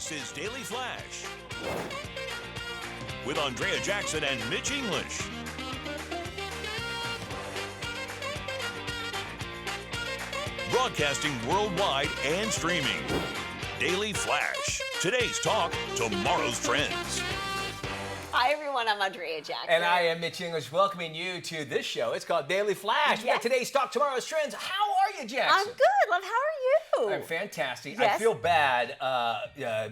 This is Daily Flash with Andrea Jackson and Mitch English. Broadcasting worldwide and streaming. Daily Flash. Today's talk, tomorrow's trends. Hi, everyone. I'm Andrea Jackson. And I am Mitch English, welcoming you to this show. It's called Daily Flash. We got Yes. today's talk, tomorrow's trends. How are you, Jackson? I'm good, love. How are you? I'm fantastic. Yes. I feel bad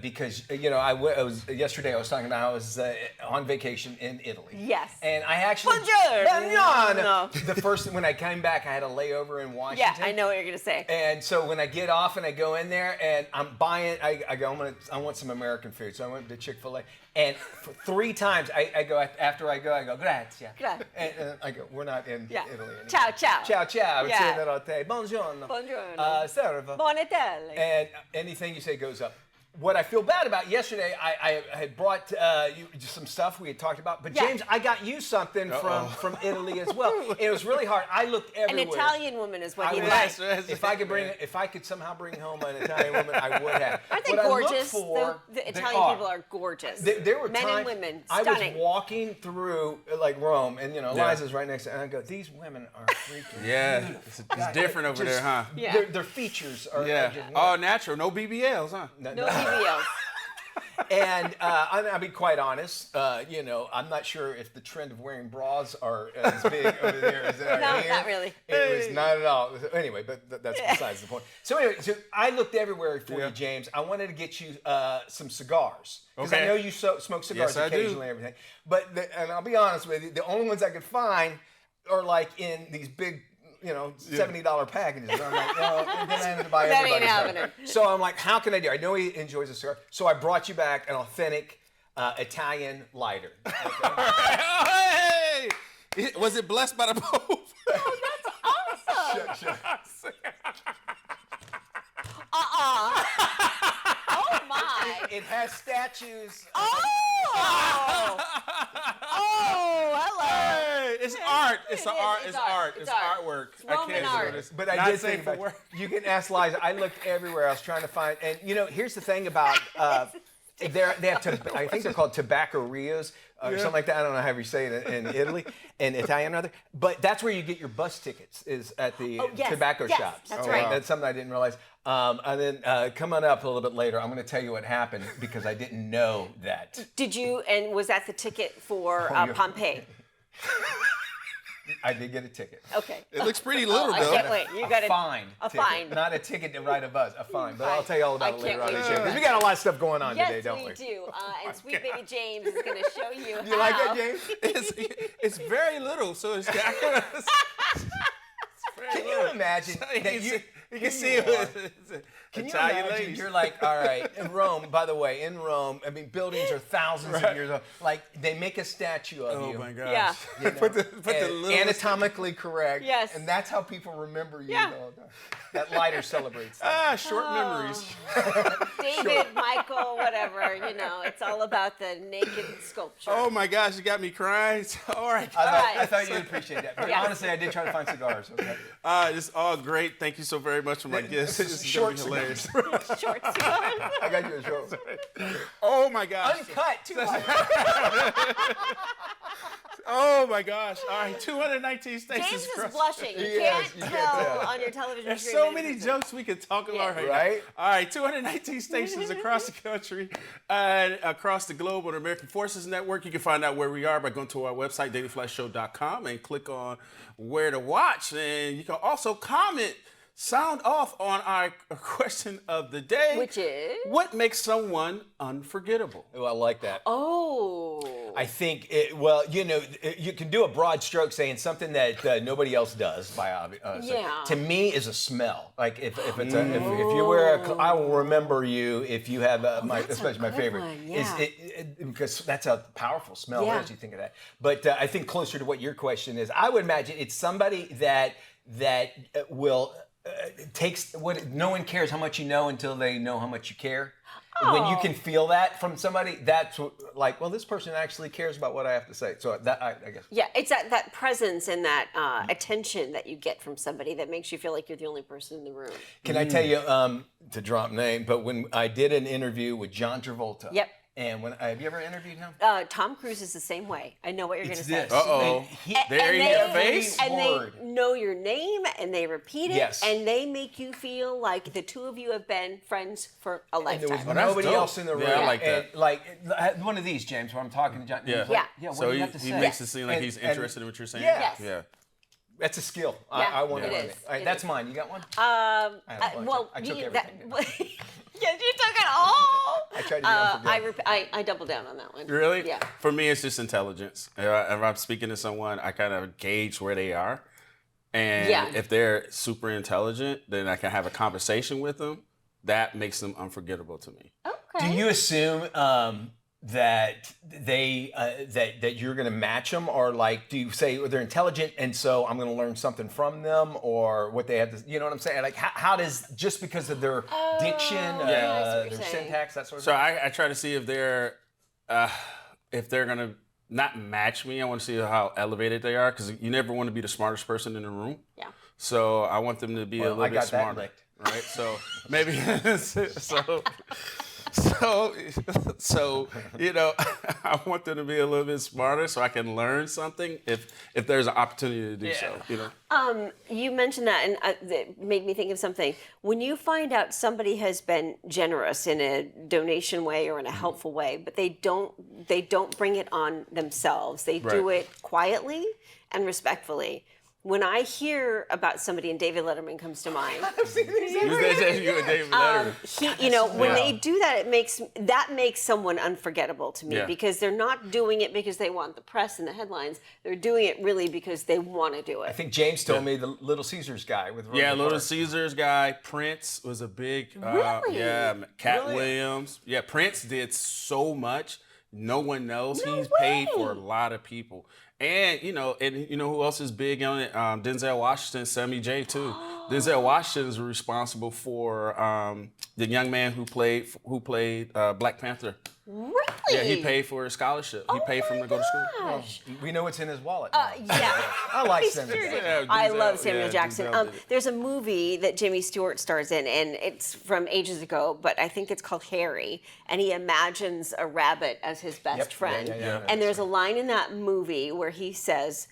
because, yesterday I was talking about I was on vacation in Italy. Yes. And I actually... Buongiorno. The first, when I came back, I had a layover in Washington. Yeah, I know what you're going to say. And so when I get off and I go in there and I'm buying, I go, I want some American food. So I went to Chick-fil-A. And for 3 times, I go, after I go, grazie. Grazie. And I go, we're not in Italy anymore. Ciao, ciao. Ciao, ciao. Yeah. Buongiorno. Buongiorno. Serve. Buonatelli. And anything you say goes up. What I feel bad about yesterday, I had brought you just some stuff we had talked about. But Yeah. James, I got you something from Italy as well. It was really hard. I looked An everywhere. Italian woman is what he likes. likes. If I could somehow bring home an Italian woman, I would have. Aren't they What I look gorgeous? for- the they Italian people are gorgeous. There were Men times and women, I stunning. was walking through like Rome, and Eliza's right next to me, and I go, these women are freaking Yeah, beautiful. it's different over there, huh? Yeah. Their features are Yeah, just all natural, no BBLs, huh? No BBLs. And I'll be quite honest, I'm not sure if the trend of wearing bras are as big over there as they are No, here. not really. It was not at all. Anyway, but that's besides the point. So anyway, so I looked everywhere for you, James. I wanted to get you some cigars. Because I Okay. know you smoke cigars Yes, I do. occasionally and everything. But, and I'll be honest with you, the only ones I could find are like in these big, $70 packages. And I'm like, well, and then I ended up buying That ain't everybody's happening. cigar. So I'm like, how can I do? I know he enjoys a cigar. So I brought you back an authentic Italian lighter. Hey! Was it blessed by the Pope? Awesome. Oh, my. It has statues. Oh! Oh, hello. Hey, it's art. It's It is. art. It's It's art. art. It's It's art. artwork. It's Roman art. This. But I Not did safe think for about work. you can ask Liza. I looked everywhere. I was trying to find, and here's the thing about they have I think they're called tabaccerias or something like that. I don't know how you say it in Italy, in Italian rather. But that's where you get your bus tickets is at the yes, tobacco yes, shops. that's right. That's something I didn't realize. And then coming up a little bit later, I'm going to tell you what happened because I didn't know that. Did you, and was that the ticket for you're- Pompeii? I did get a ticket. Okay. It looks pretty little, I though. can't wait. You got A fine. A ticket. fine. Not a ticket to ride a bus. A fine. But Fine. I'll tell you all I about it later can't on in wait the to show. hear 'Cause we that. got a lot of stuff going on Yes, today, don't we? we do. And Sweet Baby James is going to show you You like that, James? It's very little, so it's very Can you little. imagine that You can see you are. it. Can you Italian imagine? ladies. You're like, all right, in Rome, by the way, in Rome, I mean, buildings are thousands of years old. Like, they make a statue of Oh you. my gosh. Yeah. You know, put the and little anatomically correct. Yes. And that's how people remember you. Yeah. All the time. That lighter celebrates that. short memories. David, Michael, whatever, it's all about the naked sculpture. Oh my gosh, you got me crying. All right. I thought you'd appreciate that. But Yes. honestly, I did try to find cigars. Okay. It's all great. Thank you so very much for my gifts. This is Short gonna be hilarious. Short cigars. I got you a short. Oh my gosh. Uncut, too. Oh my gosh. All right, 219 stations. James is across- blushing. You Yes, can't you can't tell tell. on your television There's screen. so that many he's- jokes we could talk about right now. Right? All right, 219 stations across the country and across the globe on the American Forces Network. You can find out where we are by going to our website, dailyflashshow.com, and click on where to watch. And you can also comment, sound off on our question of the day. Which is? What makes someone unforgettable? Oh, I like that. Oh. I think, you can do a broad stroke saying something that nobody else does by Yeah. To me, is a smell. Like if you wear I will remember you if you have especially my good favorite one, yeah. because that's a powerful smell. Yeah. As you think of that, but I think closer to what your question is, I would imagine it's somebody that will. Takes what no one cares how much you know until they know how much you care. When you can feel that from somebody, that's like, well, this person actually cares about what I have to say. So that I guess. Yeah, it's that presence and that attention that you get from somebody that makes you feel like you're the only person in the room. Can I tell you to drop name, but when I did an interview with John Travolta. Yep. And have you ever interviewed him? Tom Cruise is the same way. I know what you're going to say. This. Uh-oh. There you go. Face. And Word. they know your name, and they repeat it, Yes. and they make you feel like the two of you have been friends for a And there lifetime. was that's nobody dope. else in the room. Yeah, I like And, that. like one of these, James, where I'm talking to John. Yeah. he's like, Yeah. What So do you have to he say? makes it seem like And- he's and- interested in what you're saying. Yeah. Yes. Yeah. That's a skill. Yeah, I want to it learn is. it. All right, It that's is. mine. You got one? Well, I took you, everything. yes, you took it all. I tried to be unforgettable. I double down on that one. Really? Yeah. For me, it's just intelligence. If I'm speaking to someone, I kind of gauge where they are. And Yeah. if they're super intelligent, then I can have a conversation with them. That makes them unforgettable to me. Okay. Do you assume that they that you're going to match them, or like do you say they're intelligent and so I'm going to learn something from them, or what they have to, you know what I'm saying? Like how does, just because of their diction, yeah, I see what their you're saying. syntax, that sort of So thing? I try to see if they're gonna not match me. I want to see how elevated they are, because you never want to be the smartest person in the room. Yeah. So I want them to be a Well, little I bit got that smarter, licked. right? So maybe so you know, I want them to be a little bit smarter so I can learn something if there's an opportunity to do so. You know. You mentioned that, and that made me think of something. When you find out somebody has been generous in a donation way or in a helpful way, but they don't bring it on themselves. They do Right. it quietly and respectfully. When I hear about somebody, and David Letterman comes to mind, You and David Letterman. when they do that, it makes someone unforgettable to me, Yeah. because they're not doing it because they want the press and the headlines. They're doing it really because they want to do it. I think James told me the Little Caesars guy with Yeah, Rosa Little Parks. Caesars guy. Prince was a big. Really? Yeah, Cat Really? Williams. Yeah, Prince did so much. No one knows. No He's paid for a way. lot of people. And you know who else is big on it? Denzel Washington, Sammy J too. Denzel Washington is responsible for the young man who played Black Panther. Really? Yeah, he paid for his scholarship. He paid for him to go to school. Gosh. We know what's in his wallet. now. Yeah. I like He Samuel sure Jackson. did. Yeah, I Denzel- love Samuel yeah, Jackson. Denzel did it. There's a movie that Jimmy Stewart stars in, and it's from ages ago, but I think it's called Harry, and he imagines a rabbit as his best Yep. friend. Yeah. And there's a line in that movie where he says,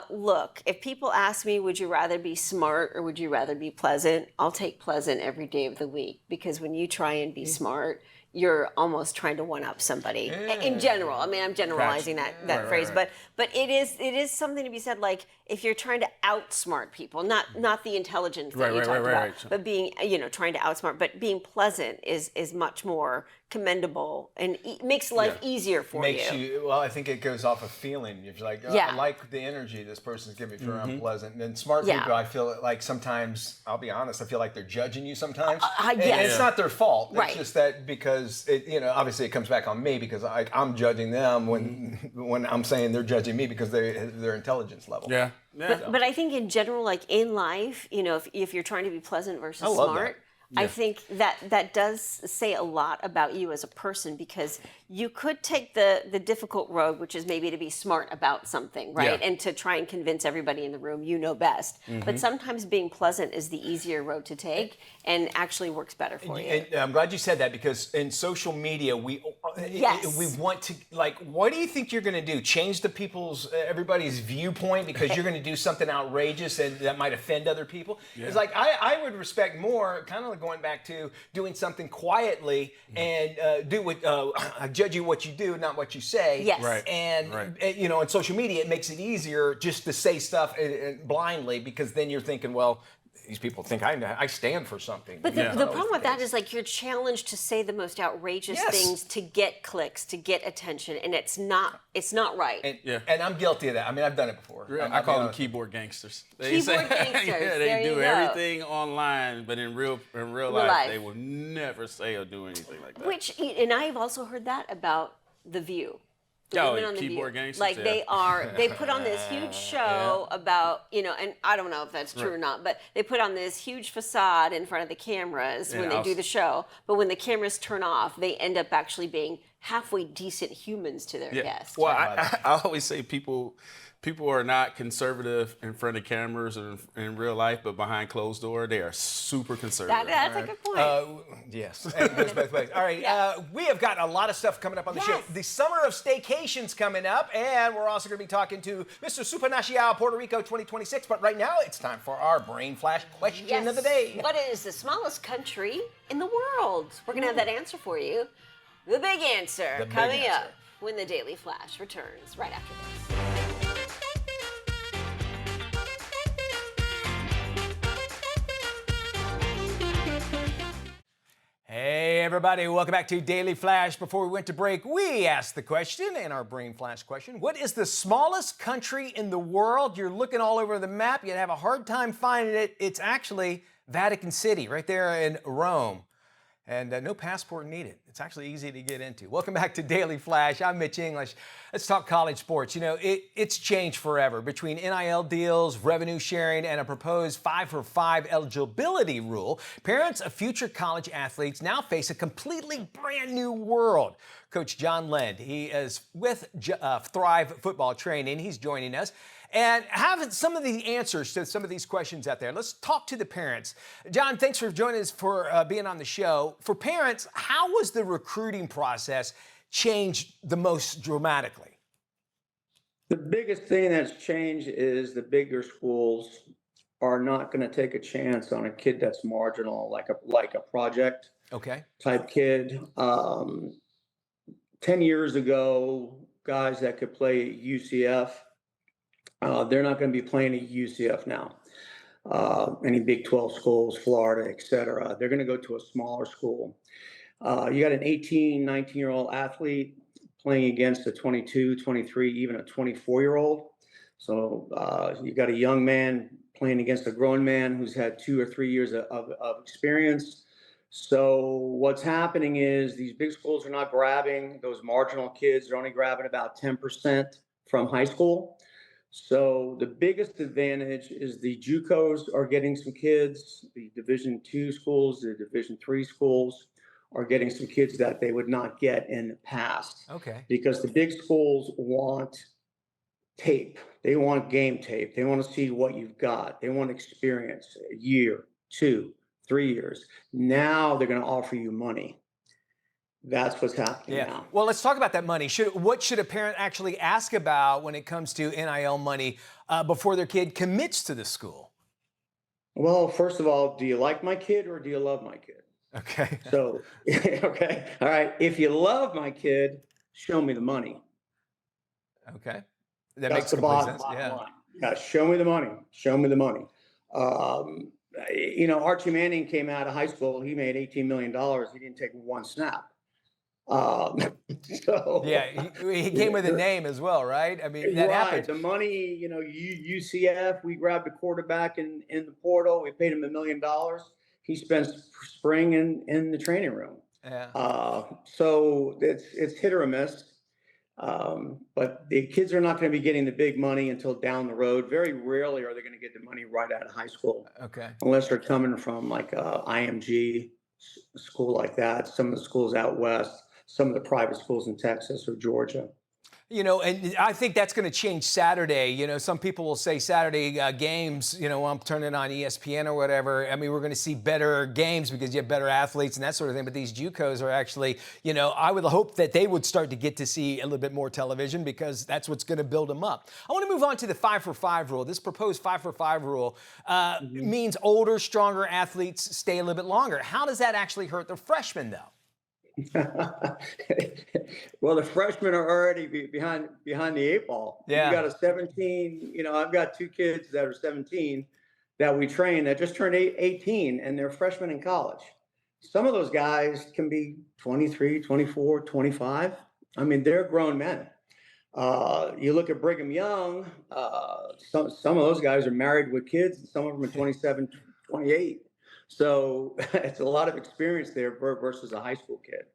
look, if people ask me, would you rather be smart or would you rather be pleasant? I'll take pleasant every day of the week, because when you try and be smart, you're almost trying to one up somebody. In general, I mean, I'm generalizing that Right, phrase, right. but it is something to be said. Like, if you're trying to outsmart people, not the intelligence that you talked about, but being, trying to outsmart, but being pleasant is much more commendable and makes life easier for Makes you. you, well, I think it goes off of feeling. You're like, oh, Yeah. I like the energy this person's giving for unpleasant. And then smart Yeah. people, I feel like sometimes, I'll be honest, I feel like they're judging you sometimes. And yes. it's not their fault. Right. It's just that because, obviously it comes back on me because I'm judging them when I'm saying they're judging me because their intelligence level. Yeah. But I think in general, like in life, if you're trying to be pleasant versus love smart, I think that does say a lot about you as a person, because you could take the difficult road, which is maybe to be smart about something, right? Yeah. And to try and convince everybody in the room you know best. But sometimes being pleasant is the easier road to take and actually works better for you. And I'm glad you said that, because in social media, we want to, like, what do you think you're going to do? Change everybody's viewpoint because you're going to do something outrageous and that might offend other people? It's like, I would respect more, kind of like going back to doing something quietly and do what, I judge you what you do, not what you say. Yes. Right. And, Right. on social media, it makes it easier just to say stuff blindly, because then you're thinking, well, these people think I stand for something. But the problem with that is, like, you're challenged to say the most outrageous Yes. things to get clicks, to get attention, and it's not right. And I'm guilty of that. I mean, I've done it before. I call them keyboard gangsters. Keyboard gangsters, Yeah, there they you do go. everything online, but in real life, life. they will never say or do anything like that. And I've also heard that about The View. The Oh, women on The keyboard View. gangsters, Like, yeah. they put on this huge show about, and I don't know if that's true or not, but they put on this huge facade in front of the cameras when they do the show. But when the cameras turn off, they end up actually being halfway decent humans to their guests. Well, I always say people are not conservative in front of cameras or in real life, but behind closed door, they are super conservative. That's a good point. Yes, it goes both ways. All right, we have got a lot of stuff coming up on the show. Yes. The summer of staycations coming up, and we're also going to be talking to Mr. Supernatural Puerto Rico 2026. But right now, it's time for our Brain Flash question of the day. What is the smallest country in the world? We're going to have that answer for you. The big answer The big coming answer. up when the Daily Flash returns right after this. Hey, everybody, welcome back to Daily Flash. Before we went to break, we asked the question in our Brain Flash question. What is the smallest country in the world? You're looking all over the map. You'd have a hard time finding it. It's actually Vatican City, right there in Rome. And no passport needed. It's actually easy to get into. Welcome back to Daily Flash. I'm Mitch English. Let's talk college sports. You know, it's changed forever. Between NIL deals, revenue sharing, and a proposed 5-for-5 eligibility rule, parents of future college athletes now face a completely brand new world. Coach John Lind, he is with Thrive Football Training. He's joining us and having some of the answers to some of these questions out there. Let's talk to the parents. John, thanks for joining us, for being on the show. For parents, how was the recruiting process changed the most dramatically? The biggest thing that's changed is the bigger schools are not going to take a chance on a kid that's marginal, like a project Okay. type kid. 10 years ago, guys that could play at UCF, they're not going to be playing at UCF now. Any Big 12 schools, Florida, et cetera. They're going to go to a smaller school. You got an 18, 19-year-old athlete playing against a 22, 23, even a 24-year-old. So you got a young man playing against a grown man who's had 2 or 3 years of experience. So what's happening is these big schools are not grabbing those marginal kids. They're only grabbing about 10% from high school. So the biggest advantage is the JUCOs are getting some kids. The Division II schools, the Division III schools are getting some kids that they would not get in the past. Okay. Because the big schools want tape. They want game tape. They want to see what you've got. They want experience, a year, 2, 3 years. Now they're going to offer you money. That's what's happening now. Well, let's talk about that money. What should a parent actually ask about when it comes to NIL money before their kid commits to the school? Well, first of all, do you like my kid or do you love my kid? Okay. So, okay. All right. If you love my kid, show me the money. Okay. That That's makes the complete bottom sense. line. Yeah. Yeah, show me the money. Show me the money. Archie Manning came out of high school. He made $18 million. He didn't take one snap. So Yeah, he came with a name as well, right? I mean, that right. happens. The money, UCF, we grabbed a quarterback in the portal. We paid him $1 million. He spent spring in the training room. Yeah. So it's hit or a miss. But the kids are not going to be getting the big money until down the road. Very rarely are they going to get the money right out of high school, Okay. unless they're coming from like a IMG school like that. Some of the schools out west, some of the private schools in Texas or Georgia. And I think that's going to change Saturday. Some people will say Saturday games, I'm turning on ESPN or whatever. I mean, we're going to see better games because you have better athletes and that sort of thing. But these JUCOs are actually, I would hope that they would start to get to see a little bit more television because that's what's going to build them up. I want to move on to the 5-for-5 rule. This proposed 5-for-5 rule means older, stronger athletes stay a little bit longer. How does that actually hurt the freshmen, though? Well, the freshmen are already behind the 8 ball. Yeah. You got a 17, I've got 2 kids that are 17 that we train that just turned 18 and they're freshmen in college. Some of those guys can be 23, 24, 25. I mean, they're grown men. You look at Brigham Young, some of those guys are married with kids, and some of them are 27, 28. So it's a lot of experience there versus a high school kid.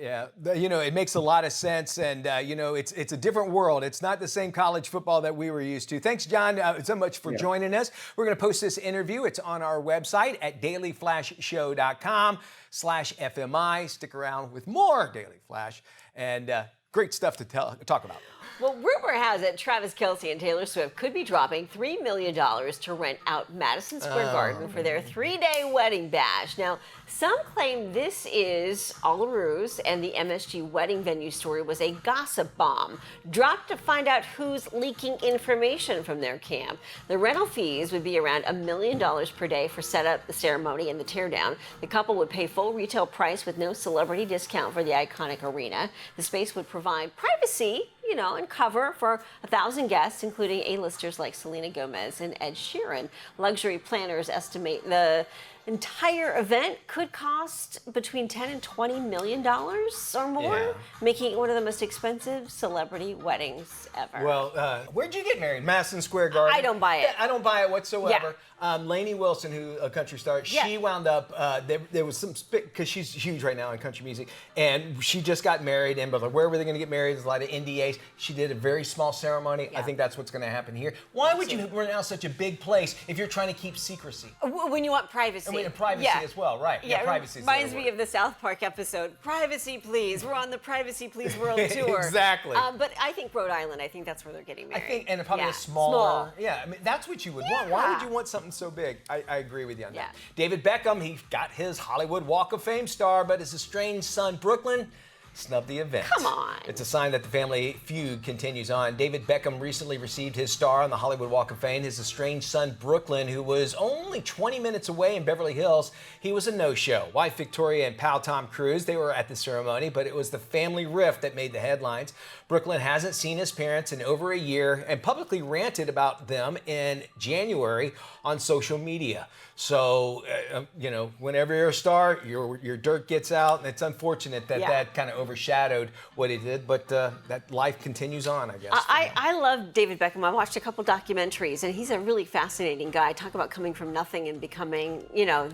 Yeah, it makes a lot of sense, and it's a different world. It's not the same college football that we were used to. Thanks, John, so much for joining us. We're going to post this interview. It's on our website at dailyflashshow.com/FMI. Stick around with more Daily Flash and great stuff to talk about. Well, rumor has it Travis Kelce and Taylor Swift could be dropping $3 million to rent out Madison Square Garden for their 3-day wedding bash. Now, some claim this is all a ruse and the MSG wedding venue story was a gossip bomb dropped to find out who's leaking information from their camp. The rental fees would be around $1 million per day for setup, the ceremony, and the teardown. The couple would pay full retail price with no celebrity discount for the iconic arena. The space would provide privacy, and cover for 1,000 guests, including A-listers like Selena Gomez and Ed Sheeran. Luxury planners estimate the entire event could cost between $10 and $20 million or more, making it one of the most expensive celebrity weddings ever. Well, where'd you get married? Madison Square Garden? I don't buy it. I don't buy it whatsoever. Yeah. Lainey Wilson, who a country star, she wound up, there was some, because she's huge right now in country music, and she just got married, and where were they going to get married? There's a lot of NDAs. She did a very small ceremony. I think that's what's going to happen here. Why would you rent out such a big place if you're trying to keep secrecy? When you want privacy. And privacy as well, right. Yeah, privacy reminds me of the South Park episode, Privacy Please. We're on the Privacy Please World Tour. Exactly. But I think Rhode Island, I think that's where they're getting married. And probably a smaller. Yeah, I mean, that's what you would want. Why would you want something so big? I agree with you on that. David Beckham, he got his Hollywood Walk of Fame star, but his estranged son, Brooklyn, snubbed the event. Come on. It's a sign that the family feud continues on. David Beckham recently received his star on the Hollywood Walk of Fame. His estranged son, Brooklyn, who was only 20 minutes away in Beverly Hills, he was a no-show. Wife Victoria and pal Tom Cruise, they were at the ceremony, but it was the family rift that made the headlines. Brooklyn hasn't seen his parents in over a year and publicly ranted about them in January on social media. So, whenever you're a star, your dirt gets out, and it's unfortunate that that kind of overshadowed what he did, but that life continues on, I guess. I love David Beckham. I watched a couple documentaries, and he's a really fascinating guy. Talk about coming from nothing and becoming,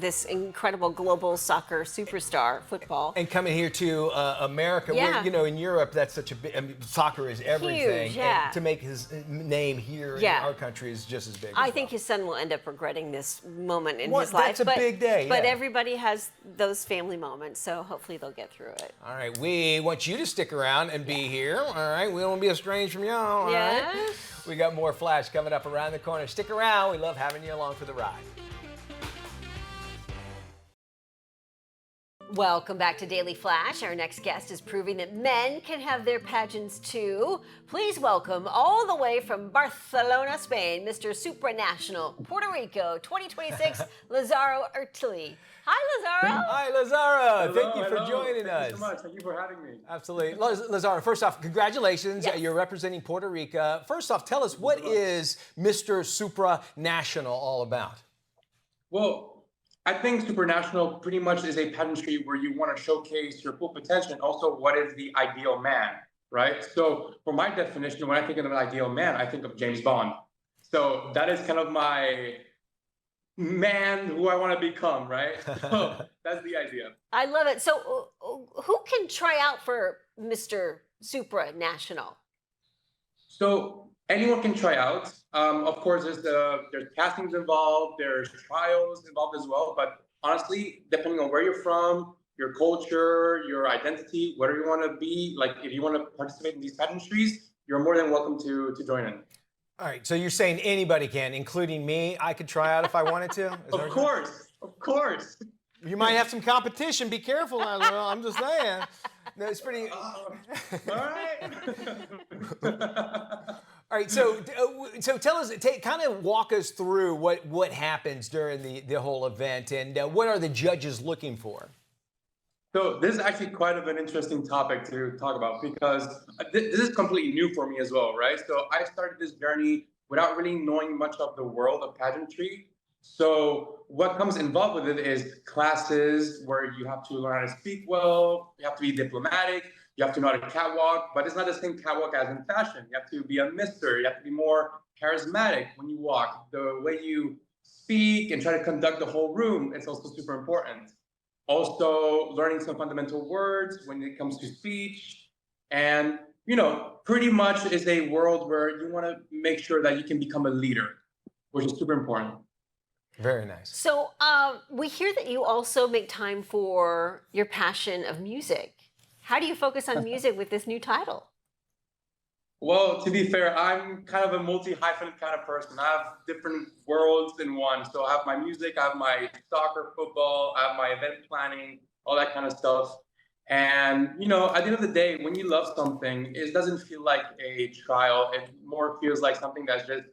this incredible global soccer superstar, football. And coming here to America, where, in Europe, that's such a big, soccer is everything. Huge, and to make his name here in our country is just as big. I think his son will end up regretting this moment in his life. That's a big day. But everybody has those family moments, so hopefully they'll get through it. All right, we want you to stick around and be here. All right, we don't want to be estranged from y'all. All right? We got more Flash coming up around the corner. Stick around. We love having you along for the ride. Welcome back to Daily Flash. Our next guest is proving that men can have their pageants too. Please welcome, all the way from Barcelona, Spain, Mr. Supranational, Puerto Rico, 2026, Lazaro Urtili. Hi, Lazaro. Hi, Lazaro. Hello, Thank you for joining us. Thank you so much. Thank you for having me. Absolutely. Lazaro, first off, congratulations. Yes. You're representing Puerto Rico. First off, tell us, what is Mr. Supranational all about? Well, I think Supranational pretty much is a pageantry where you want to showcase your full potential and also what is the ideal man, right? So for my definition, when I think of an ideal man, I think of James Bond. So that is kind of my man who I want to become, right? So that's the idea. I love it. So who can try out for Mr. Supranational? So anyone can try out. Of course, there's castings involved, there's trials involved as well. But honestly, depending on where you're from, your culture, your identity, whatever you want to be, like if you want to participate in these pageantries, you're more than welcome to join in. All right, so you're saying anybody can, including me. I could try out if I wanted to? Of course. You might have some competition. Be careful, Lazaro. I'm just saying. No, it's pretty. All right. All right, so tell us, kind of walk us through what happens during the whole event, and what are the judges looking for? So this is actually quite of an interesting topic to talk about because this is completely new for me as well, right? So I started this journey without really knowing much of the world of pageantry. So what comes involved with it is classes where you have to learn how to speak well, you have to be diplomatic, you have to know how to catwalk, but it's not the same catwalk as in fashion. You have to be a mister, you have to be more charismatic when you walk. The way you speak and try to conduct the whole room, it's also super important. also learning some fundamental words when it comes to speech. And, you know, pretty much is a world where you want to make sure that you can become a leader, which is super important. Very nice. So we hear that you also make time for your passion of music. How do you focus on music with this new title? Well, to be fair, I'm kind of a multi-hyphen kind of person. I have different worlds in one. So I have my music, I have my soccer, football, I have my event planning, all that kind of stuff. And, you know, at the end of the day, when you love something, it doesn't feel like a trial. It more feels like something that just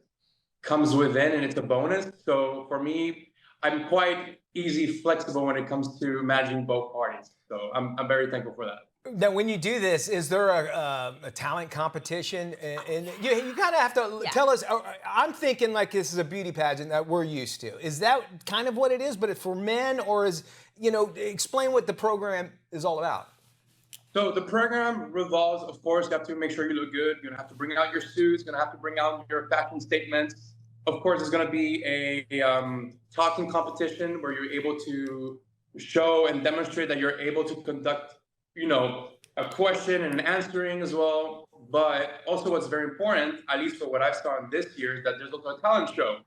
comes within and it's a bonus. So for me, I'm quite easy, flexible when it comes to managing both parties. So I'm very thankful for that. Now, when you do this, is there a talent competition? And you gotta have to tell us. I'm thinking like this is a beauty pageant that we're used to. Is that kind of what it is? But it's for men, or is, you know, explain what the program is all about. So the program revolves, of course, you have to make sure you look good. You're gonna have to bring out your suits. You're gonna have to bring out your fashion statements. Of course, it's gonna be a talking competition where you're able to show and demonstrate that you're able to conduct, you know, a question and answering as well. But also what's very important, at least for what I've seen this year, is that there's also a talent show.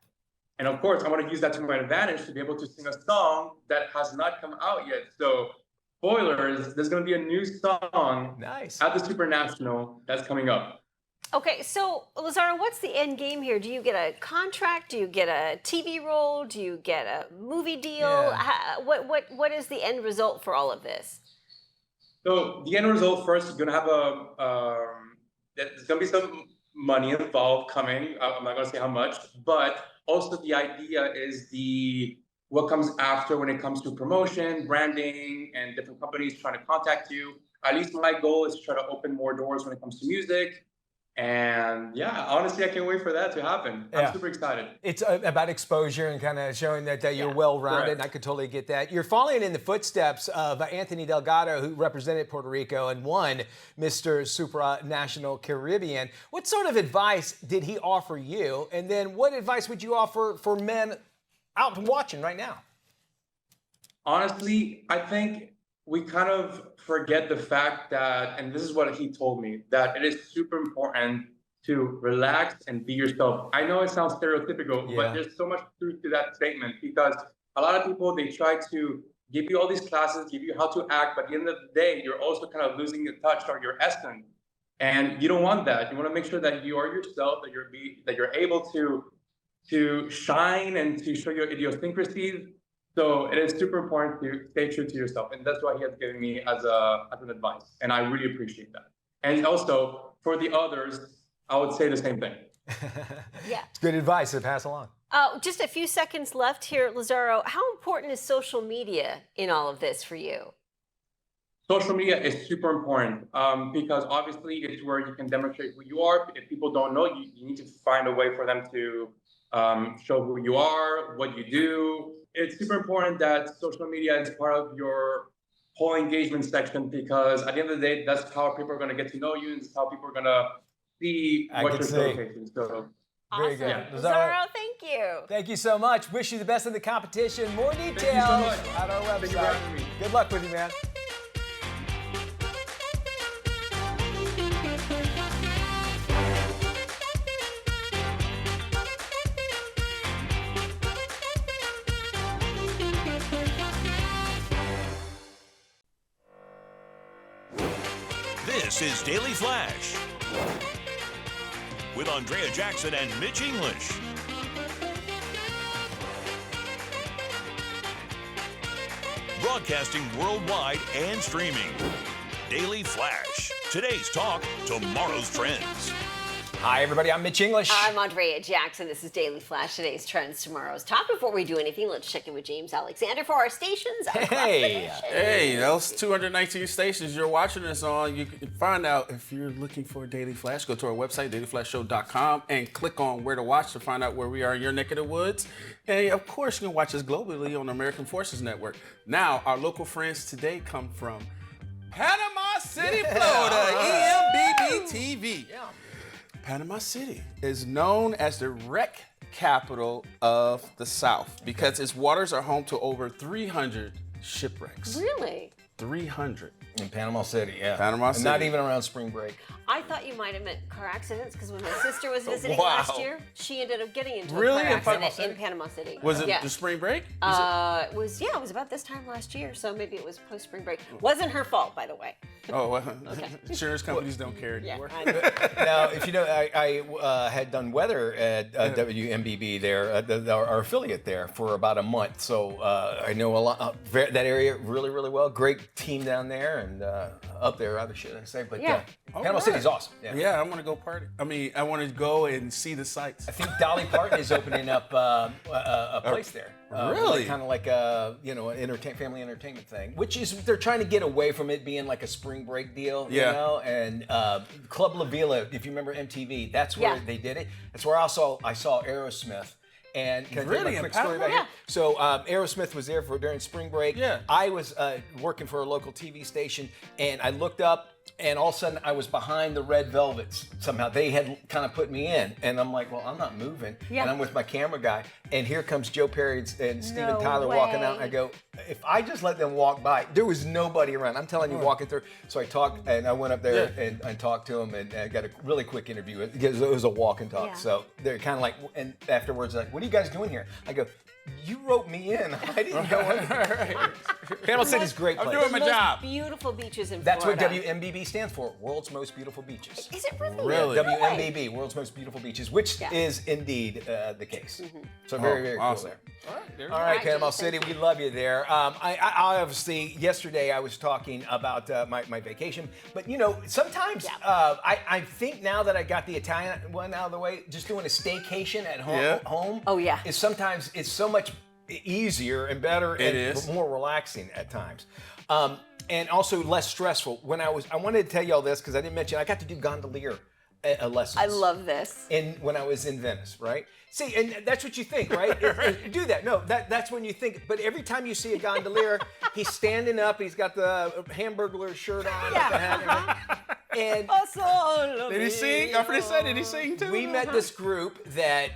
And of course, I want to use that to my advantage to be able to sing a song that has not come out yet. So spoilers, there's going to be a new song at the Super National that's coming up. Okay, so Lazaro, what's the end game here? Do you get a contract? Do you get a TV role? Do you get a movie deal? Yeah. What is the end result for all of this? So the end result first is going to have there's going to be some money involved coming. I'm not going to say how much, but also the idea is what comes after when it comes to promotion, branding, and different companies trying to contact you. At least my goal is to try to open more doors when it comes to music. And yeah, honestly, I can't wait for that to happen. I'm super excited. It's about exposure and kind of showing that you're well-rounded, and I could totally get that. You're following in the footsteps of Anthony Delgado, who represented Puerto Rico and won Mr. Supranational Caribbean. What sort of advice did he offer you? And then what advice would you offer for men out watching right now? Honestly, I think we kind of forget the fact that, and this is what he told me, that it is super important to relax and be yourself. I know it sounds stereotypical, but there's so much truth to that statement, because a lot of people, they try to give you all these classes, give you how to act, but at the end of the day, you're also kind of losing your touch or your essence. And you don't want that. You want to make sure that you are yourself, that you're able to shine and to show your idiosyncrasies. So it is super important to stay true to yourself. And that's what he has given me as an advice. And I really appreciate that. And also for the others, I would say the same thing. It's good advice to pass along. Just a few seconds left here, Lazaro. How important is social media in all of this for you? Social media is super important because obviously it's where you can demonstrate who you are. If people don't know, you need to find a way for them to show who you are, what you do. It's super important that social media is part of your whole engagement section, because at the end of the day, that's how people are going to get to know you, and it's how people are going to see what you're showcasing. So, very good. Awesome. Lazaro, thank you. Thank you so much. Wish you the best in the competition. More details Thank you so much. at our website. Thank you for having me. Good luck with you, man. This is Daily Flash with Andrea Jackson and Mitch English. Broadcasting worldwide and streaming. Daily Flash. Today's talk, tomorrow's trends. Hi, everybody. I'm Mitch English. I'm Andrea Jackson. This is Daily Flash. Today's trends, tomorrow's talk. Before we do anything, let's check in with James Alexander for our stations. Hey, those 219 stations you're watching us on, you can find out if you're looking for Daily Flash. Go to our website, dailyflashshow.com, and click on where to watch to find out where we are in your neck of the woods. And of course, you can watch us globally on the American Forces Network. Now, our local friends today come from Panama City, Florida, EMBB TV. Panama City is known as the wreck capital of the South because its waters are home to over 300 shipwrecks. Really? 300. In Panama City, yeah. Panama And not City. even around spring break. I thought you might have meant car accidents because when my sister was visiting Wow. last year, she ended up getting into Really? a car In Panama accident in City? Panama City. Was it Yeah. the spring break? It was about this time last year, so maybe it was post spring break. Wasn't her fault, by the way. Oh, well, insurance companies don't care Yeah, anymore. I know. Now, if you know, I had done weather at WMBB there, our affiliate there, for about a month. So I know a lot that area really, really well. Great team down there and up there, other shit I say. But Yeah. Panama All City's right. awesome. Yeah, I want to go party. I want to go and see the sights. I think Dolly Parton is opening up a place there. Really? Kind of like a an family entertainment thing, which is they're trying to get away from it being like a spring break deal. Yeah. You know, and Club La Villa, if you remember MTV, that's where Yeah. they did it. That's where I saw Aerosmith. And can I tell you Really? a In quick story about Panama? it? So Aerosmith was there during spring break. Yeah. I was working for a local TV station, and I looked up, and all of a sudden I was behind the Red Velvets. Somehow they had kind of put me in, and I'm like, well, I'm not moving, Yeah. and I'm with my camera guy, and here comes Joe Perry and Steven No Tyler walking out, and way. I go, if I just let them walk by, there was nobody around. I'm telling you, walking through. So I talked, and I went up there and talked to him, and I got a really quick interview. It was a walk and talk. Yeah. So they're kind of like, and afterwards, like, what are you guys doing here? I go, you wrote me in. I didn't go in. Panama City's a great place. doing my Most job. beautiful beaches in That's what Florida. WMBB stands for, World's Most Beautiful Beaches. Is it really? Really? No way. WMBB, World's Most Beautiful Beaches, which Yeah. is indeed the case. So very, very awesome. cool there. All right, there you All go. right, Panama Jason. City, we love you there. I obviously, yesterday I was talking about my vacation, but sometimes Yeah. I think now that I got the Italian one out of the way, just doing a staycation at home, Yeah. Oh, yeah. is sometimes it's so much easier and better It and is. more relaxing at times. And also less stressful. I wanted to tell you all this because I didn't mention I got to do gondolier lessons. I love this. When I was in Venice, right? See, and that's what you think, right? Do that. No, that's when you think. But every time you see a gondolier, he's standing up. He's got the Hamburglar shirt on. with the hat and Did he sing? I forgot to say, did he sing too? we met this group that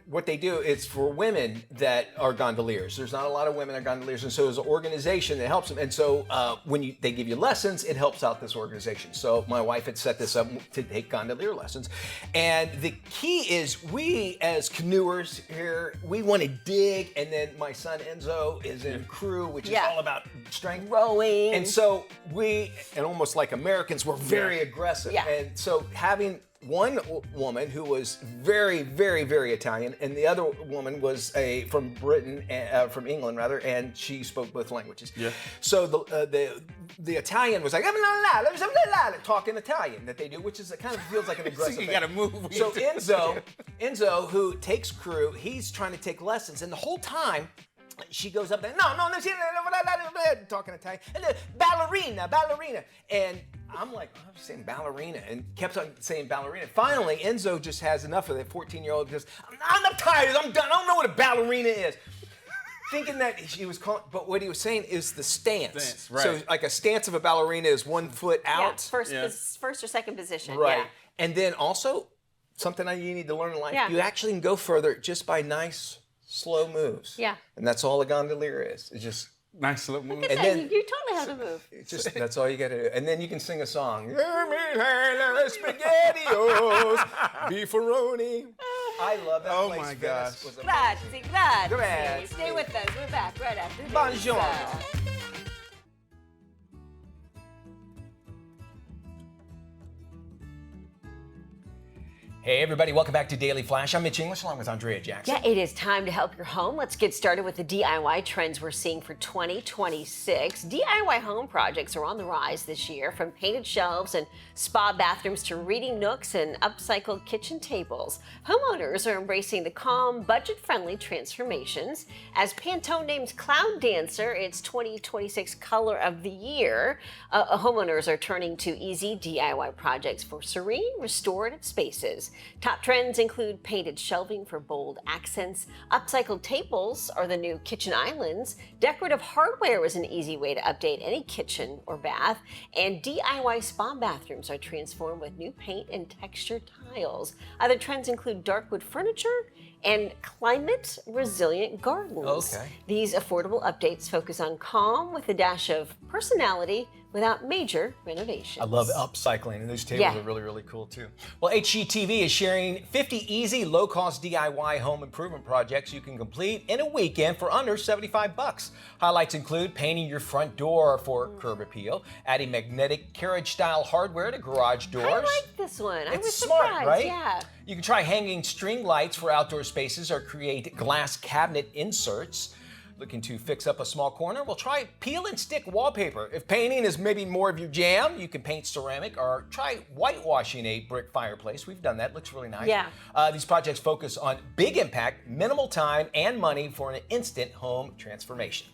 what they do is for women that are gondoliers. There's not a lot of women that are gondoliers, and so there's an organization that helps them. And so when they give you lessons, it helps out this organization. So my wife had set this up to take gondolier lessons, and the key is we as canoers here, we want to dig, and then my son Enzo is in crew, which is Yeah. all about strength. Rowing. And so and almost like Americans, were very aggressive. Yeah. And so having one woman who was very, very, very Italian, and the other woman was from Britain, from England rather, and she spoke both languages. Yeah. So the Italian was like talking Italian that they do, which is kind of feels like an aggressive. you thing. gotta move when So you do Enzo, who takes crew, he's trying to take lessons, and the whole time. She goes up there, talking Italian, and then ballerina. And I'm like, I'm saying ballerina, and kept on saying ballerina. Finally, Enzo just has enough of it. 14-year-old just, I'm tired, I'm done, I don't know what a ballerina is. Thinking that she was calling, but what he was saying is the stance. Stance, right. So like a stance of a ballerina is 1 foot Yeah, out. first or second position. Right. Yeah. And then also, something that you need to learn in life, Yeah. you actually can go further just by nice, slow moves. Yeah. And that's all a gondolier is. It's just, Nice little move. and Yeah, then, you totally have to move. it's just that's all you got to do. And then you can sing a song. SpaghettiOs, beefaroni. I love that Oh place. my Venice gosh. was amazing. Grazie, grazie. Grazie. Stay with us. We're back right after this. Buongiorno. Hey everybody, welcome back to Daily Flash. I'm Mitch English along with Andrea Jackson. Yeah, it is time to help your home. Let's get started with the DIY trends we're seeing for 2026. DIY home projects are on the rise this year, from painted shelves and spa bathrooms to reading nooks and upcycled kitchen tables. Homeowners are embracing the calm, budget-friendly transformations. As Pantone names Cloud Dancer its 2026 color of the year, homeowners are turning to easy DIY projects for serene, restorative spaces. Top trends include painted shelving for bold accents, upcycled tables are the new kitchen islands, decorative hardware is an easy way to update any kitchen or bath, and DIY spa bathrooms are transformed with new paint and textured tiles. Other trends include dark wood furniture and climate resilient gardens. Okay. These affordable updates focus on calm with a dash of personality without major renovations. I love upcycling, and those tables Yeah. are really, really cool too. Well, HGTV is sharing 50 easy, low-cost DIY home improvement projects you can complete in a weekend for under $75. Highlights include painting your front door for curb appeal, adding magnetic carriage-style hardware to garage doors. I like this one. I It's was smart, surprised. right? Yeah. You can try hanging string lights for outdoor spaces or create glass cabinet inserts. Looking to fix up a small corner? Well, try peel and stick wallpaper. If painting is maybe more of your jam, you can paint ceramic or try whitewashing a brick fireplace. We've done that. Looks really nice. Yeah. These projects focus on big impact, minimal time, and money for an instant home transformation.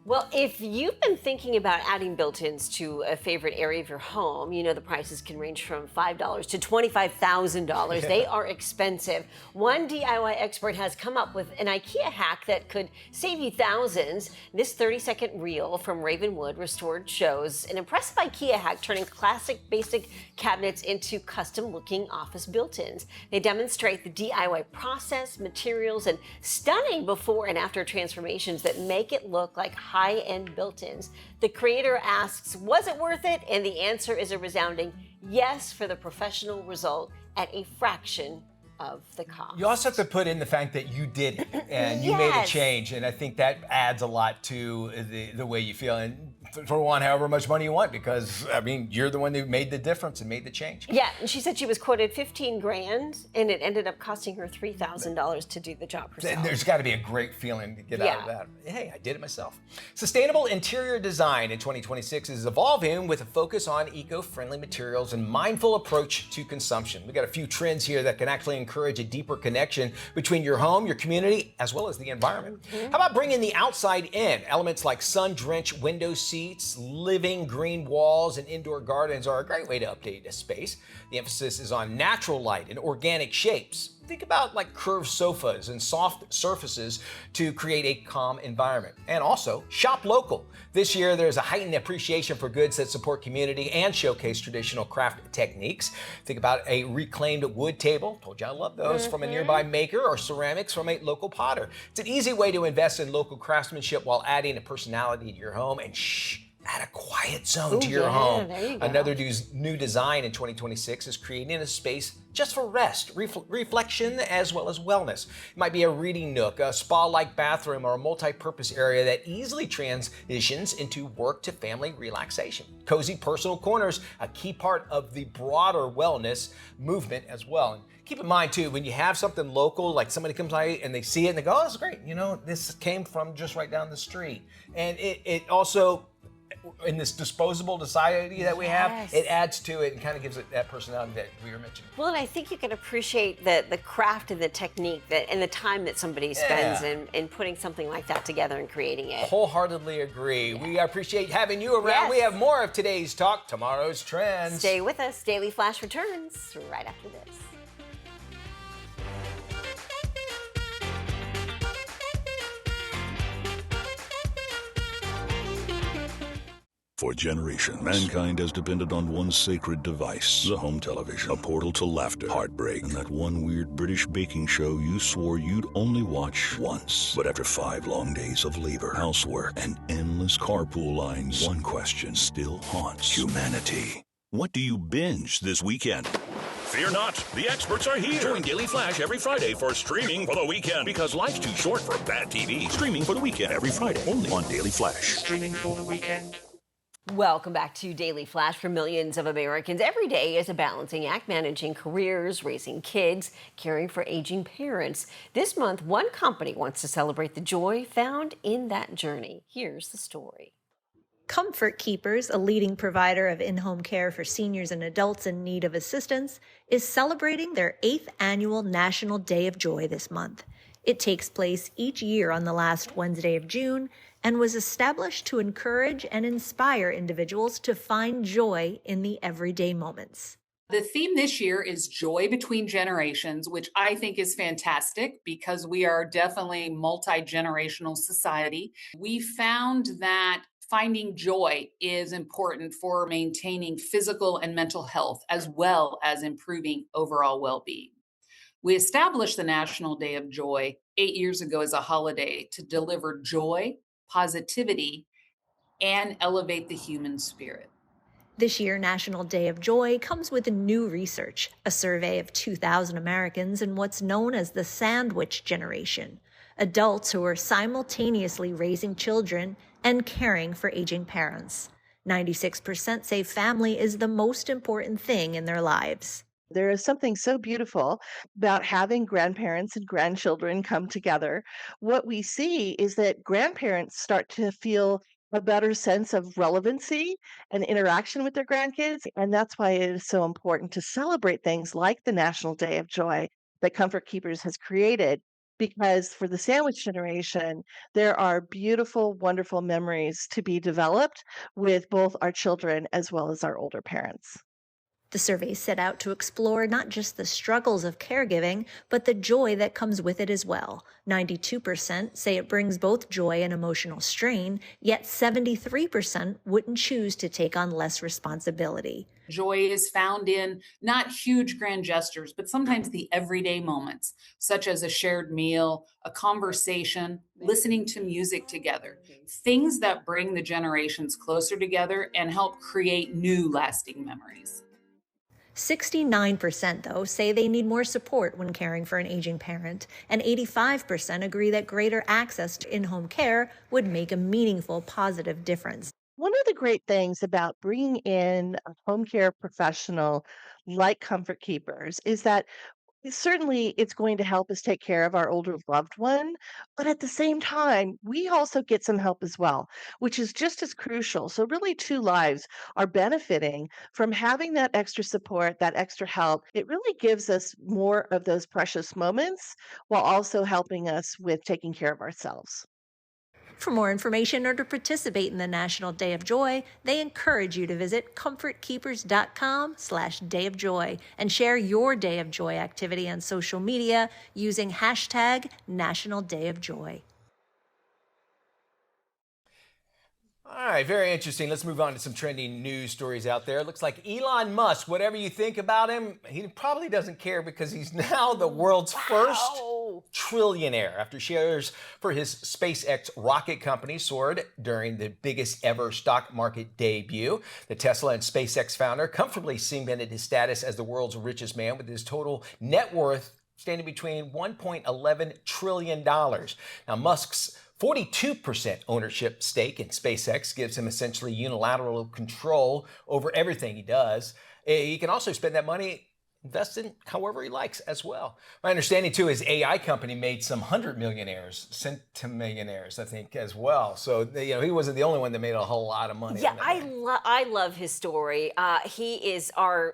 Well, if you've been thinking about adding built-ins to a favorite area of your home, you know the prices can range from $5 to $25,000. They are expensive. One DIY expert has come up with an IKEA hack that could save you thousands. This 30-second reel from Ravenwood Restored shows an impressive IKEA hack turning classic basic cabinets into custom-looking office built-ins. They demonstrate the DIY process, materials, and stunning before and after transformations that make it look like high-end built-ins. The creator asks, was it worth it? And the answer is a resounding yes for the professional result at a fraction of the cost. You also have to put in the fact that you did it and you made a Yes. change, and I think that adds a lot to the way you feel. And for one, however much money you want, because I mean, you're the one who made the difference and made the change. Yeah, and she said she was quoted 15 grand and it ended up costing her $3,000 to do the job herself. And there's got to be a great feeling to get out of Yeah. that. Hey, I did it myself. Sustainable interior design in 2026 is evolving with a focus on eco-friendly materials and mindful approach to consumption. We got a few trends here that can actually encourage a deeper connection between your home, your community, as well as the environment. How about bringing the outside in? Elements like sun-drenched window seats, living green walls, and indoor gardens are a great way to update a space. The emphasis is on natural light and organic shapes. Think about like curved sofas and soft surfaces to create a calm environment. And also, shop local. This year, there's a heightened appreciation for goods that support community and showcase traditional craft techniques. Think about a reclaimed wood table, told you I love those, from a nearby maker, or ceramics from a local potter. It's an easy way to invest in local craftsmanship while adding a personality to your home and add a quiet zone to your yeah, home. there you go. Another new design in 2026 is creating a space just for rest, reflection, as well as wellness. It might be a reading nook, a spa-like bathroom, or a multi-purpose area that easily transitions into work to family relaxation. Cozy personal corners, a key part of the broader wellness movement as well. And keep in mind too, when you have something local, like somebody comes by and they see it and they go, oh, this is great. You know, this came from just right down the street. And it also, in this disposable society that we have, Yes. it adds to it and kind of gives it that personality that we were mentioning. Well, and I think you can appreciate the craft and the technique and the time that somebody spends in putting something like that together and creating it. Wholeheartedly agree. We appreciate having you around. Yes. We have more of today's talk, tomorrow's trends. Stay with us. Daily Flash returns right after this. For generations, mankind has depended on one sacred device, the home television. A portal to laughter, heartbreak, and that one weird British baking show you swore you'd only watch once. But after 5 long days of labor, housework, and endless carpool lines, one question still haunts humanity. What do you binge this weekend? Fear not, the experts are here. Join Daily Flash every Friday for Streaming for the Weekend, because life's too short for bad TV. Streaming for the weekend every Friday, only on Daily Flash. Welcome back to Daily Flash. For millions of Americans, every day is a balancing act, managing careers, raising kids, caring for aging parents. This month, one company wants to celebrate the joy found in that journey. Here's the story. Comfort Keepers, a leading provider of in-home care for seniors and adults in need of assistance, is celebrating their 8th annual National Day of Joy this month. It takes place each year on the last Wednesday of June and was established to encourage and inspire individuals to find joy in the everyday moments. The theme this year is joy between generations, which I think is fantastic because we are definitely a multi-generational society. We found that finding joy is important for maintaining physical and mental health, as well as improving overall well-being. We established the National Day of Joy 8 years ago as a holiday to deliver joy, positivity, and elevate the human spirit. This year, National Day of Joy comes with new research, a survey of 2,000 Americans in what's known as the sandwich generation, adults who are simultaneously raising children and caring for aging parents. 96% say family is the most important thing in their lives. There is something so beautiful about having grandparents and grandchildren come together. What we see is that grandparents start to feel a better sense of relevancy and interaction with their grandkids. And that's why it is so important to celebrate things like the National Day of Joy that Comfort Keepers has created. Because for the sandwich generation, there are beautiful, wonderful memories to be developed with both our children as well as our older parents. The survey set out to explore not just the struggles of caregiving, but the joy that comes with it as well. 92% say it brings both joy and emotional strain, yet 73% wouldn't choose to take on less responsibility. Joy is found in not huge grand gestures, but sometimes the everyday moments, such as a shared meal, a conversation, listening to music together, things that bring the generations closer together and help create new lasting memories. 69%, though, say they need more support when caring for an aging parent, and 85% agree that greater access to in-home care would make a meaningful, positive difference. One of the great things about bringing in a home care professional like Comfort Keepers is that certainly it's going to help us take care of our older loved one, but at the same time, we also get some help as well, which is just as crucial. So really two lives are benefiting from having that extra support, that extra help. It really gives us more of those precious moments while also helping us with taking care of ourselves. For more information or to participate in the National Day of Joy, they encourage you to visit comfortkeepers.com/Day of Joy and share your Day of Joy activity on social media using hashtag National Day of Joy. All right, very interesting. Let's move on to some trending news stories out there. It looks like Elon Musk, whatever you think about him, he probably doesn't care because he's now the world's first trillionaire after shares for his SpaceX rocket company soared during the biggest ever stock market debut. The Tesla and SpaceX founder comfortably cemented his status as the world's richest man with his total net worth standing between $1.11 trillion. Now, Musk's 42% ownership stake in SpaceX gives him essentially unilateral control over everything he does. He can also spend that money investing however he likes as well. My understanding too is AI company made some centimillionaires, I think, as well. So he wasn't the only one that made a whole lot of money. Yeah, I love his story. He is our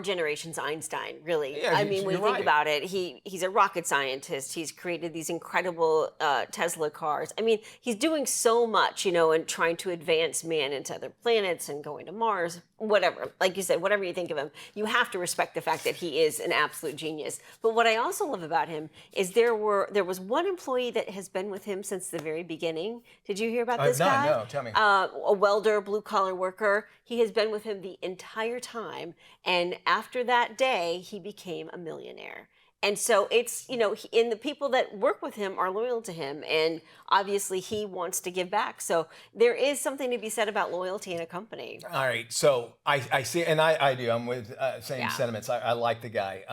generation's Einstein, really. Yeah, I mean, when you think right. about it, he's a rocket scientist. He's created these incredible Tesla cars. I mean, he's doing so much, and trying to advance man into other planets and going to Mars, whatever. Like you said, whatever you think of him, you have to respect the fact that he is an absolute genius. But what I also love about him is there was one employee that has been with him since the very beginning. Did you hear about this guy? No, tell me. A welder, blue-collar worker. He has been with him the entire time. And after that day, he became a millionaire. And so it's, and the people that work with him are loyal to him. And obviously he wants to give back. So there is something to be said about loyalty in a company. All right. So I see, and I do. I'm with same sentiments. I like the guy.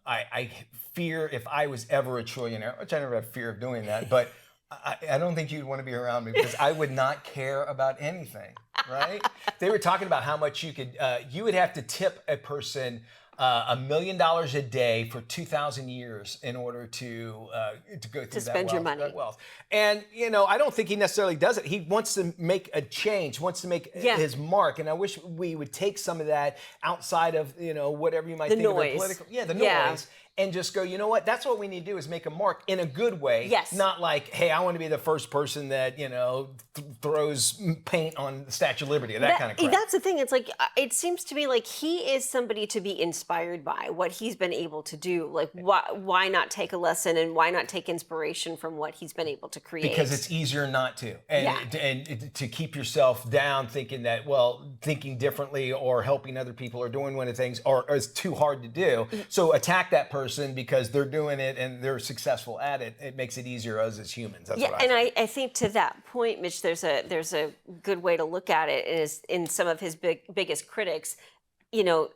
I fear if I was ever a trillionaire, which I never have fear of doing that, but I don't think you'd want to be around me because I would not care about anything, right? They were talking about how much you would have to tip a person $1 million a day for 2,000 years in order to go through to spend your money. That wealth. And I don't think he necessarily does it. He wants to make a change, wants to make his mark. And I wish we would take some of that outside of whatever you might think of a political, the noise. And just go, you know what? That's what we need to do is make a mark in a good way. Yes. Not like, hey, I want to be the first person that, throws paint on the Statue of Liberty or that kind of crap. That's the thing. It's like, it seems to me like he is somebody to be inspired by what he's been able to do. Like, why not take a lesson and why not take inspiration from what he's been able to create? Because it's easier not to. And to keep yourself down thinking that, thinking differently or helping other people or doing one of the things is too hard to do. So attack that person person because they're doing it and they're successful at it. It makes it easier us as humans. That's what I think. I think to that point, Mitch, there's a good way to look at it. Is in some of his biggest critics, you know,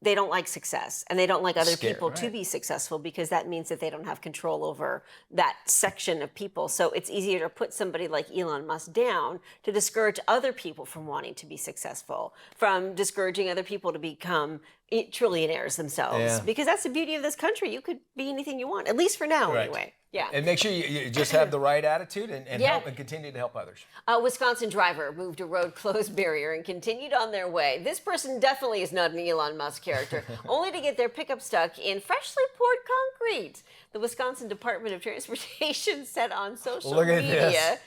they don't like success and they don't like other people to be successful because that means that they don't have control over that section of people. So it's easier to put somebody like Elon Musk down to discourage other people from wanting to be successful, from discouraging other people to become trillionaires themselves. Because that's the beauty of this country. You could be anything you want, at least for now anyway. Yeah. And make sure you just have the right attitude and help and continue to help others. A Wisconsin driver moved a road closed barrier and continued on their way. This person definitely is not an Elon Musk character, only to get their pickup stuck in freshly poured concrete. The Wisconsin Department of Transportation said on social media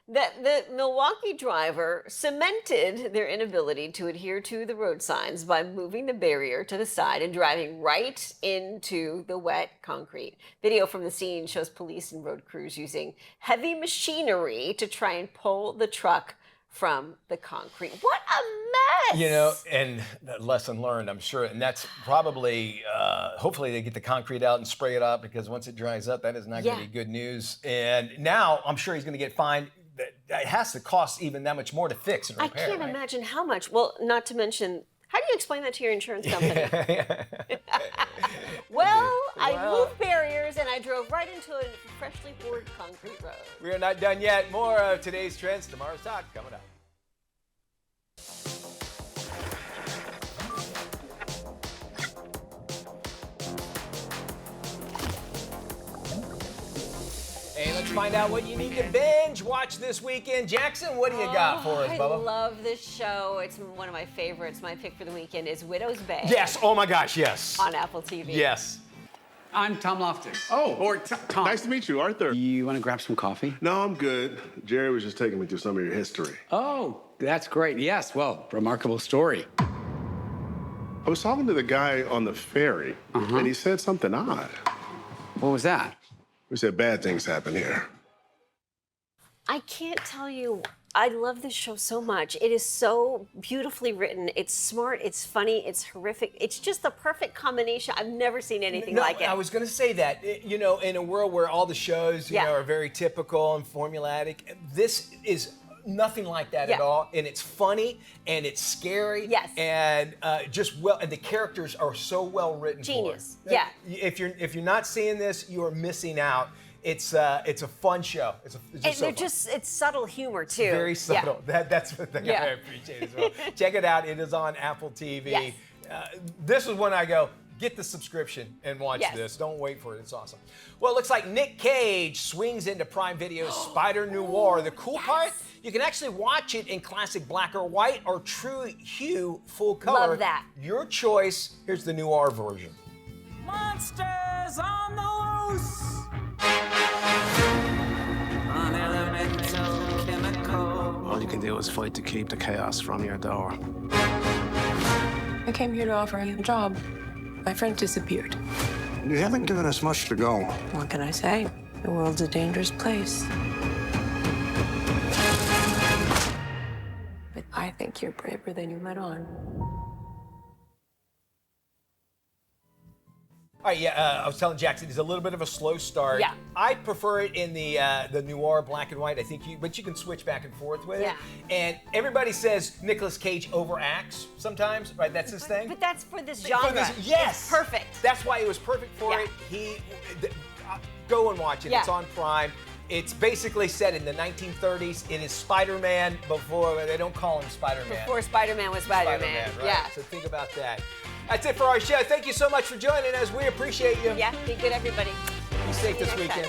that the Milwaukee driver cemented their inability to adhere to the road signs by moving the barrier to the side and driving right into the wet concrete. Video from the scene shows police and road crews using heavy machinery to try and pull the truck from the concrete. What a mess! You know, and lesson learned, I'm sure. And that's probably, hopefully they get the concrete out and spray it up because once it dries up, that is not going to be good news. And now I'm sure he's going to get fined. It has to cost even that much more to fix and repair. I can't imagine how much. Well, not to mention, how do you explain that to your insurance company? I moved barriers and I drove right into a freshly poured concrete road. We are not done yet. More of today's trends, tomorrow's talk coming up. Hey, let's find out what you need to binge watch this weekend. Jackson, what do you got for us, Bubba? I love this show. It's one of my favorites. My pick for the weekend is Widow's Bay. Yes. Oh my gosh, yes. On Apple TV. Yes. I'm Tom Loftus. Oh, or Tom. Nice to meet you, Arthur. You want to grab some coffee? No, I'm good. Jerry was just taking me through some of your history. Oh, that's great. Yes, well, remarkable story. I was talking to the guy on the ferry, and he said something odd. What was that? He said bad things happen here. I can't tell you. I love this show so much. It is so beautifully written. It's smart. It's funny. It's horrific. It's just the perfect combination. I've never seen anything like it. I was going to say that. You know, in a world where all the shows, you know, are very typical and formulaic, this is nothing like that at all. And it's funny and it's scary. Yes. And and the characters are so well written. Genius. For it. Yeah. If you're not seeing this, you are missing out. It's a fun show. It's subtle humor too. Very subtle. Yeah. That's the thing I appreciate as well. Check it out. It is on Apple TV. Yes. This is when I go, get the subscription and watch this. Don't wait for it. It's awesome. Well, it looks like Nick Cage swings into Prime Video's Spider Noir. The cool part, you can actually watch it in classic black or white or true hue full color. Love that. Your choice. Here's the noir version. Monsters on the loose. All you can do is fight to keep the chaos from your door. I came here to offer him a job. My friend disappeared. You haven't given us much to go. What can I say? The world's a dangerous place. But I think you're braver than you let on. All right, I was telling Jackson, it's a little bit of a slow start. Yeah. I prefer it in the noir black and white. I think but you can switch back and forth with it. And everybody says Nicolas Cage overacts sometimes, right? That's his thing. But that's for this genre. Yes. It's perfect. That's why it was perfect for it. Go and watch it. It's on Prime. It's basically set in the 1930s. It is Spider-Man before, they don't call him Spider-Man. Before Spider-Man was Spider-Man. Right? Yeah. So think about that. That's it for our show. Thank you so much for joining us. We appreciate you. Yeah, be good, everybody. Be safe this weekend.